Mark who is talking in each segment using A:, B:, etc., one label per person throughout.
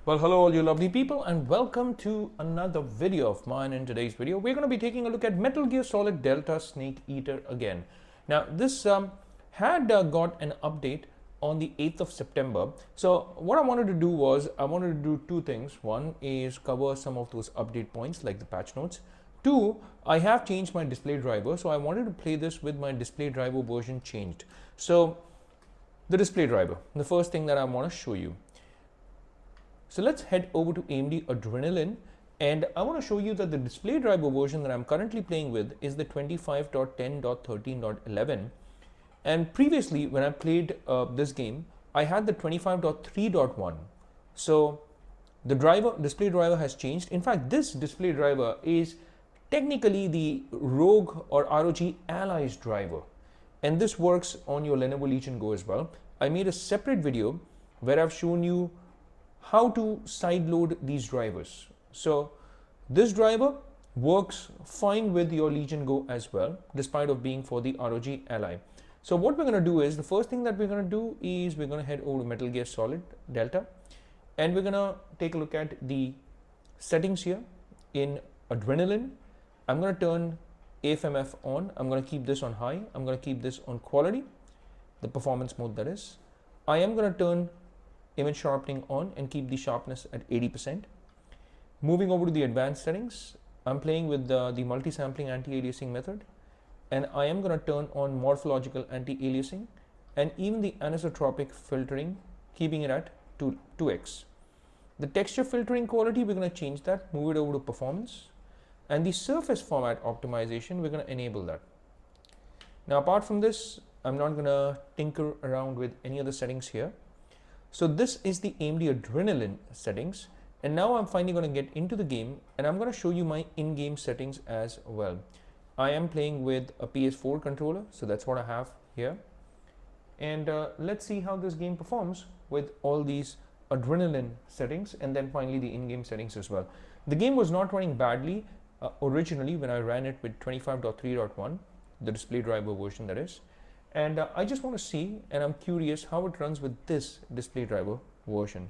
A: Well, hello all you lovely people and welcome to another video of mine. In today's video, we're going to be taking a look at Metal Gear Solid Delta Snake Eater again. Now, this had got an update on the 8th of September. So what I wanted to do was, I wanted to do two things. One is cover some of those update points like the patch notes. Two, I have changed my display driver. So I wanted to play this with my display driver version changed. So the display driver, the first thing that I want to show you. So let's head over to AMD Adrenaline, and I want to show you that the display driver version that I'm currently playing with is the 25.10.13.11. And previously, when I played this game, I had the 25.3.1. So the display driver has changed. In fact, this display driver is technically the Rogue or ROG Allies driver. And this works on your Lenovo Legion Go as well. I made a separate video where I've shown you how to sideload these drivers. So this driver works fine with your Legion Go as well, despite of being for the ROG Ally. So what we're going to do is, the first thing that we're going to do is we're going to head over to Metal Gear Solid Delta, and we're going to take a look at the settings here in Adrenaline. I'm going to turn AFMF on. I'm going to keep this on high. I'm going to keep this on quality, the performance mode that is. I am going to turn image sharpening on and keep the sharpness at 80%. Moving over to the advanced settings, I'm playing with the multi-sampling anti-aliasing method, and I am going to turn on morphological anti-aliasing and even the anisotropic filtering, keeping it at 2x. The texture filtering quality, we're going to change that, move it over to performance, and the surface format optimization, we're going to enable that. Now, apart from this, I'm not going to tinker around with any other settings here. So this is the AMD Adrenaline settings, and now I'm finally going to get into the game, and I'm going to show you my in-game settings as well. I am playing with a PS4 controller, so that's what I have here, and let's see how this game performs with all these Adrenaline settings, and then finally the in-game settings as well. The game was not running badly originally when I ran it with 25.3.1, the display driver version that is. And I just want to see, and I'm curious how it runs with this display driver version.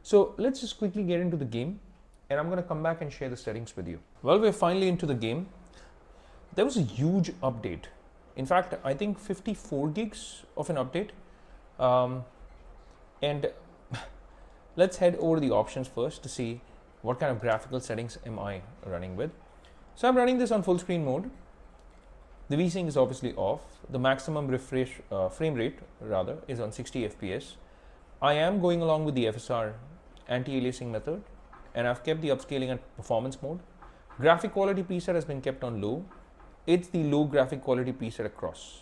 A: So let's just quickly get into the game, and I'm going to come back and share the settings with you. Well, we're finally into the game. There was a huge update. In fact, I think 54 gigs of an update. And let's head over to the options first to see what kind of graphical settings am I running with. So I'm running this on full screen mode. The VSync is obviously off. The maximum refresh frame rate rather is on 60 FPS. I am going along with the FSR anti-aliasing method, and I've kept the upscaling at performance mode. Graphic quality preset has been kept on low. It's the low graphic quality preset across.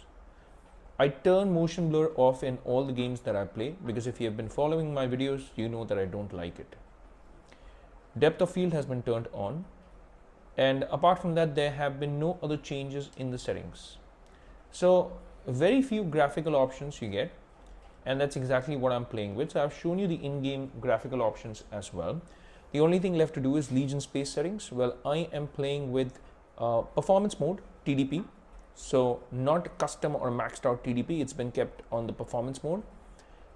A: I turn motion blur off in all the games that I play, because if you have been following my videos, you know that I don't like it. Depth of field has been turned on. And apart from that, there have been no other changes in the settings. So very few graphical options you get, and that's exactly what I'm playing with. So I've shown you the in-game graphical options as well. The only thing left to do is Legion space settings. Well, I am playing with performance mode, TDP. So not custom or maxed out TDP, it's been kept on the performance mode.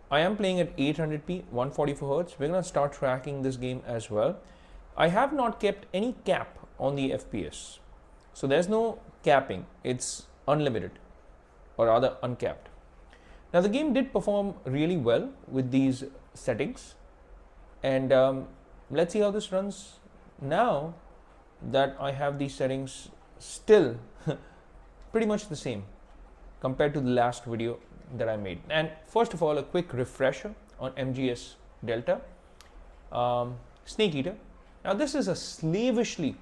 A: I am playing at 800p, 144 Hz. We're going to start tracking this game as well. I have not kept any cap on the FPS. So there's no capping, it's unlimited, or rather uncapped. Now the game did perform really well with these settings, and let's see how this runs now that I have these settings still pretty much the same compared to the last video that I made. And first of all, a quick refresher on MGS Delta, Snake Eater. Now this is a slavishly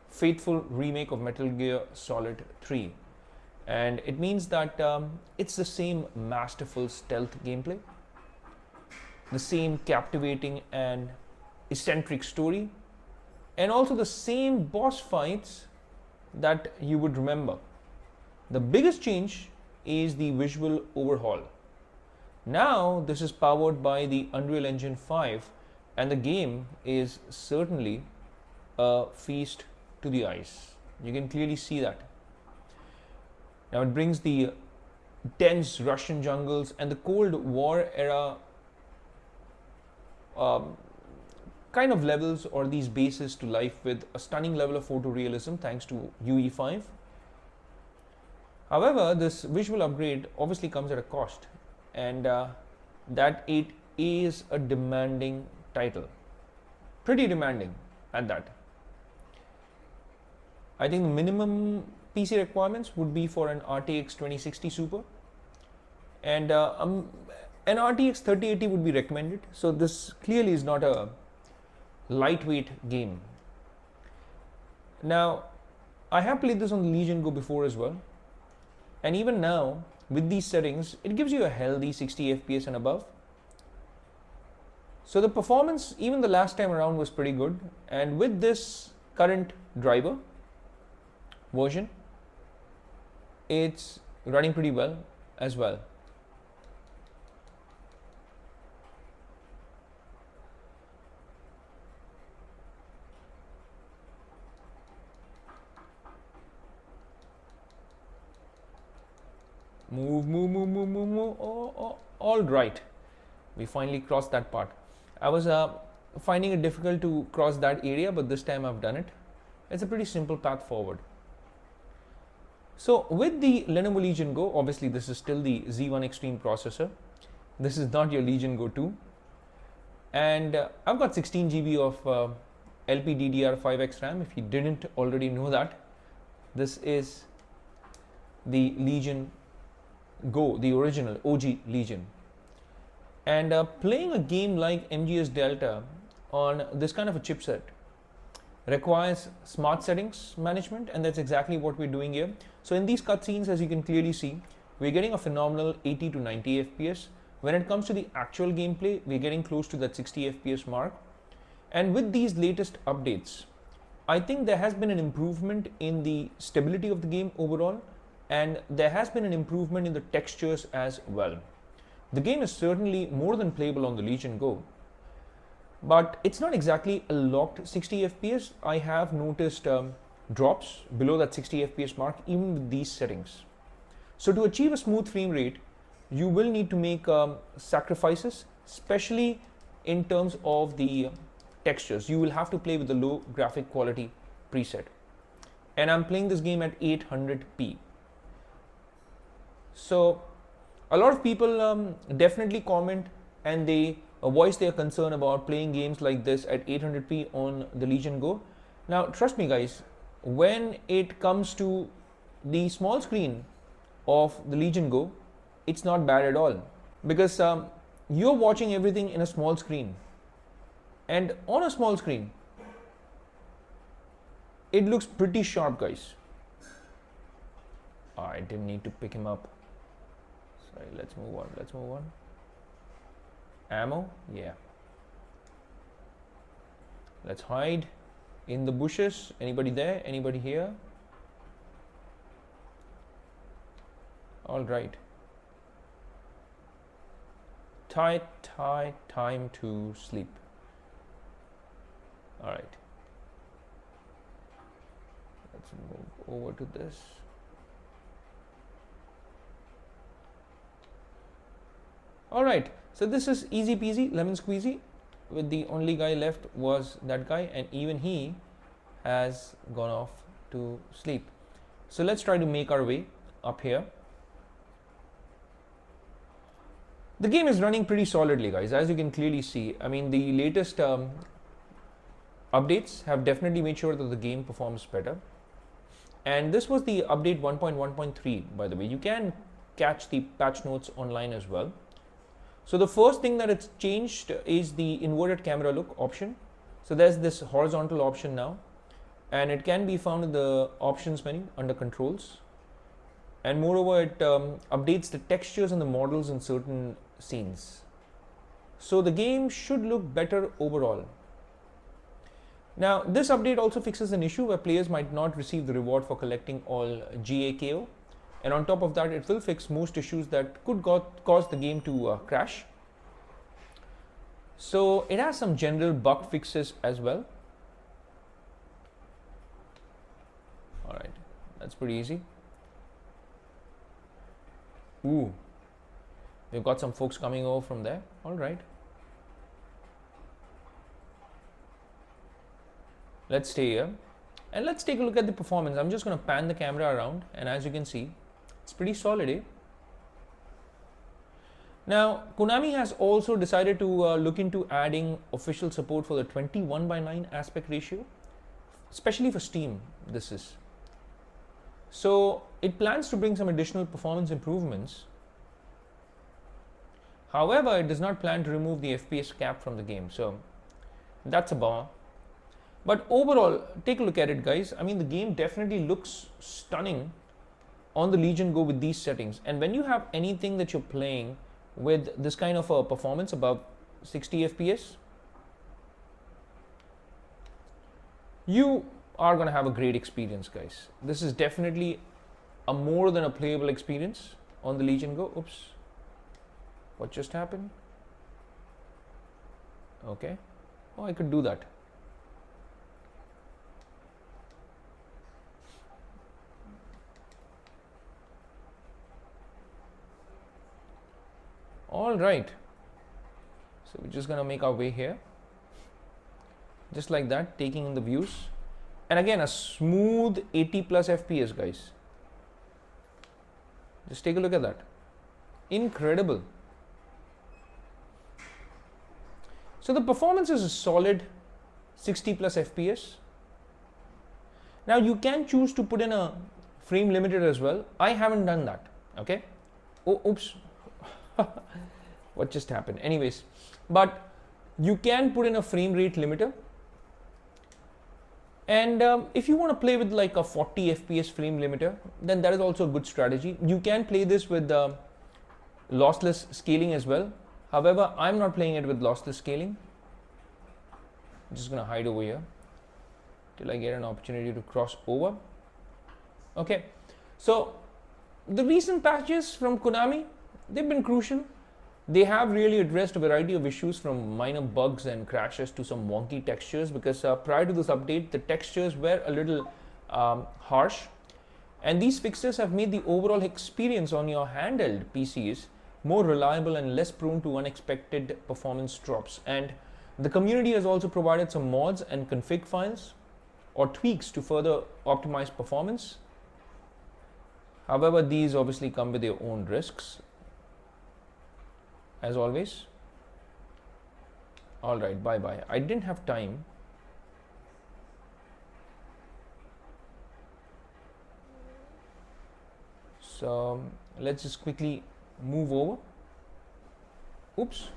A: faithful remake of Metal Gear Solid 3, and it means that it's the same masterful stealth gameplay, the same captivating and eccentric story, and also the same boss fights that you would remember. The biggest change is the visual overhaul. Now this is powered by the Unreal Engine 5, and the game is certainly a feast to the eyes. You can clearly see that. Now it brings the dense Russian jungles and the Cold War era kind of levels or these bases to life with a stunning level of photorealism thanks to UE5. However, this visual upgrade obviously comes at a cost, and that it is a demanding title. Pretty demanding at that. I think the minimum PC requirements would be for an RTX 2060 Super, and an RTX 3080 would be recommended. So this clearly is not a lightweight game. Now, I have played this on the Legion Go before as well, and even now with these settings it gives you a healthy 60 FPS and above. So the performance even the last time around was pretty good, and with this current driver version it's running pretty well as well. Move. Oh, all right. We finally crossed that part. I was finding it difficult to cross that area, but this time I've done it. It's a pretty simple path forward. So with the Lenovo Legion Go, obviously this is still the Z1 Extreme processor. This is not your Legion Go 2. And I've got 16 GB of LPDDR5X RAM. If you didn't already know that, this is the Legion Go, the original OG Legion. And playing a game like MGS Delta on this kind of a chipset requires smart settings management, and that's exactly what we're doing here. So in these cutscenes, as you can clearly see, we're getting a phenomenal 80 to 90 FPS. When it comes to the actual gameplay, we're getting close to that 60 FPS mark. And with these latest updates, I think there has been an improvement in the stability of the game overall, and there has been an improvement in the textures as well. The game is certainly more than playable on the Legion Go, but it's not exactly a locked 60 FPS. I have noticed drops below that 60 FPS mark even with these settings. So to achieve a smooth frame rate, you will need to make sacrifices, especially in terms of the textures. You will have to play with the low graphic quality preset. And I'm playing this game at 800p. So a lot of people definitely comment and they voice their concern about playing games like this at 800p on the Legion Go. Now trust me guys, when it comes to the small screen of the Legion Go, it's not bad at all, because you're watching everything in a small screen, and on a small screen it looks pretty sharp guys. I didn't need to pick him up. Sorry, let's move on. Ammo, yeah. Let's hide in the bushes. Anybody there? Anybody here? All right. Time to sleep. All right. Let's move over to this. All right. So this is easy peasy, lemon squeezy. With the only guy left was that guy, and even he has gone off to sleep. So let's try to make our way up here. The game is running pretty solidly guys, as you can clearly see. I mean, the latest updates have definitely made sure that the game performs better. And this was the update 1.1.3, by the way. You can catch the patch notes online as well. So the first thing that it's changed is the inverted camera look option. So there's this horizontal option now, and it can be found in the options menu under controls. And moreover, it updates the textures and the models in certain scenes. So the game should look better overall. Now, this update also fixes an issue where players might not receive the reward for collecting all GAKO. And on top of that, it will fix most issues that could cause the game to crash. So it has some general bug fixes as well. All right, that's pretty easy. Ooh, we've got some folks coming over from there. All right. Let's stay here and let's take a look at the performance. I'm just going to pan the camera around, and as you can see, it's pretty solid, eh? Now, Konami has also decided to look into adding official support for the 21:9 aspect ratio, especially for Steam. This is so it plans to bring some additional performance improvements. However, it does not plan to remove the FPS cap from the game, so that's a bummer. But overall, take a look at it, guys. I mean, the game definitely looks stunning on the Legion Go with these settings. And when you have anything that you're playing with this kind of a performance above 60 FPS, you are going to have a great experience, guys. This is definitely a more than a playable experience on the Legion Go. Oops. What just happened? Okay. Oh, I could do that. All right. So we're just going to make our way here. Just like that, taking in the views. And again, a smooth 80 plus FPS, guys. Just take a look at that. Incredible. So the performance is a solid 60 plus FPS. Now you can choose to put in a frame limiter as well. I haven't done that. Okay. Oh, oops. What just happened? Anyways, but you can put in a frame rate limiter. And if you want to play with like a 40 FPS frame limiter, then that is also a good strategy. You can play this with lossless scaling as well. However, I'm not playing it with lossless scaling. I'm just going to hide over here till I get an opportunity to cross over. Okay, so the recent patches from Konami, they've been crucial. They have really addressed a variety of issues, from minor bugs and crashes to some wonky textures, because prior to this update, the textures were a little harsh. And these fixes have made the overall experience on your handheld PCs more reliable and less prone to unexpected performance drops. And the community has also provided some mods and config files or tweaks to further optimize performance. However, these obviously come with their own risks, as always. All right, bye bye. I didn't have time. So let's just quickly move over. Oops.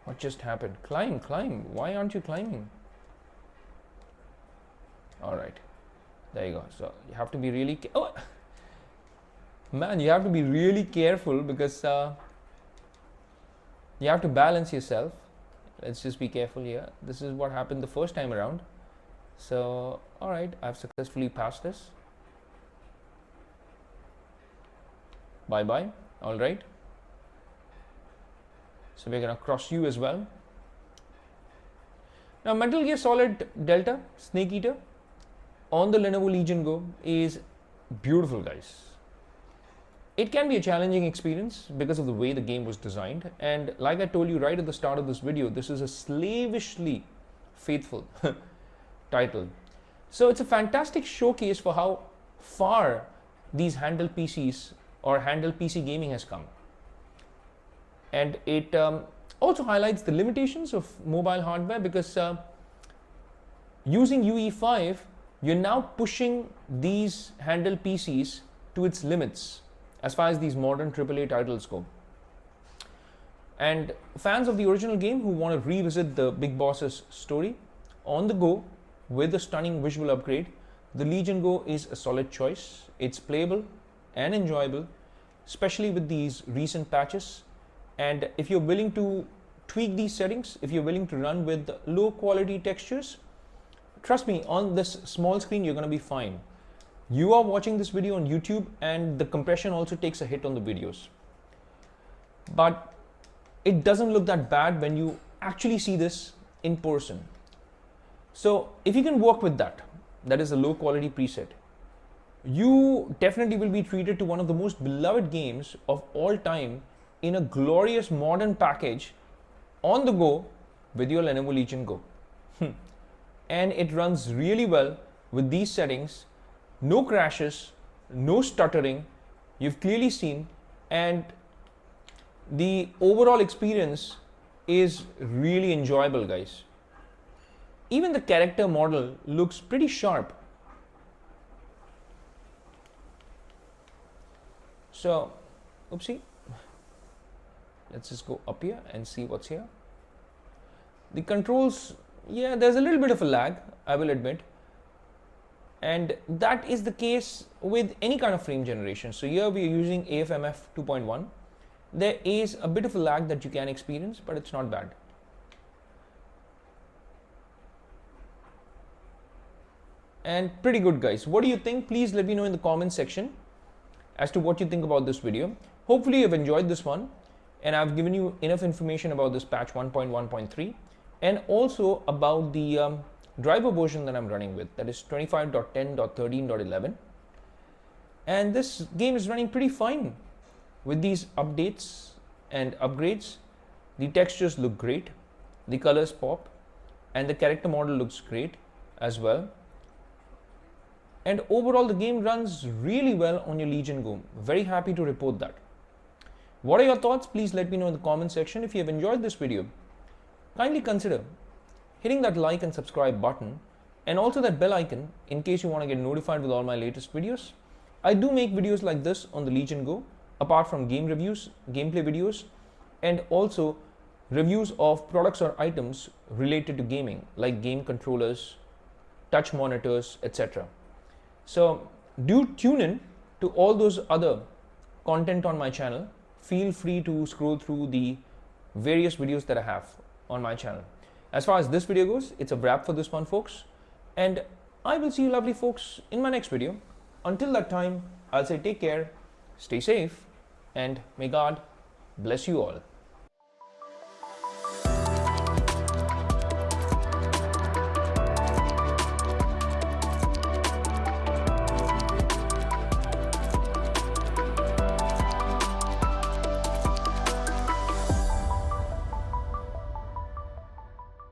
A: What just happened? Climb, climb. Why aren't you climbing? All right. There you go. So you have to be really oh. Man, you have to be really careful, because you have to balance yourself. Let's just be careful here. This is what happened the first time around. So, all right, I've successfully passed this. Bye-bye. All right. So we're going to cross you as well. Now, Metal Gear Solid Delta, Snake Eater, on the Lenovo Legion Go is beautiful, guys. It can be a challenging experience because of the way the game was designed, and like I told you right at the start of this video, this is a slavishly faithful title. So it's a fantastic showcase for how far these handheld PCs or handheld PC gaming has come. And it also highlights the limitations of mobile hardware, because using UE5, you're now pushing these handheld PCs to its limits as far as these modern AAA titles go. And fans of the original game who want to revisit the Big Boss's story on the go with a stunning visual upgrade, the Legion Go is a solid choice. It's playable and enjoyable, especially with these recent patches. And if you're willing to tweak these settings, if you're willing to run with low quality textures, trust me, on this small screen, you're going to be fine. You are watching this video on YouTube, and the compression also takes a hit on the videos. But it doesn't look that bad when you actually see this in person. So if you can work with that, that is a low quality preset, you definitely will be treated to one of the most beloved games of all time in a glorious modern package on the go with your Lenovo Legion Go. And it runs really well with these settings. No crashes, no stuttering, you've clearly seen, and the overall experience is really enjoyable, guys. Even the character model looks pretty sharp. So, oopsie, let's just go up here and see what's here. The controls, yeah, there's a little bit of a lag, I will admit. And that is the case with any kind of frame generation. So here we are using AFMF 2.1. There is a bit of a lag that you can experience, but it's not bad. And pretty good, guys. What do you think? Please let me know in the comment section as to what you think about this video. Hopefully you've enjoyed this one, and I've given you enough information about this patch 1.1.3 and also about the driver version that I'm running with, that is 25.10.13.11. And this game is running pretty fine with these updates and upgrades. The textures look great, the colors pop, and the character model looks great as well. And overall the game runs really well on your Legion Go. Very happy to report that. What are your thoughts? Please let me know in the comment section. If you have enjoyed this video, kindly consider hitting that like and subscribe button, and also that bell icon in case you want to get notified with all my latest videos. I do make videos like this on the Legion Go, apart from game reviews, gameplay videos, and also reviews of products or items related to gaming, like game controllers, touch monitors, etc. So do tune in to all those other content on my channel. Feel free to scroll through the various videos that I have on my channel. As far as this video goes, it's a wrap for this one, folks. And I will see you lovely folks in my next video. Until that time, I'll say take care, stay safe, and may God bless you all.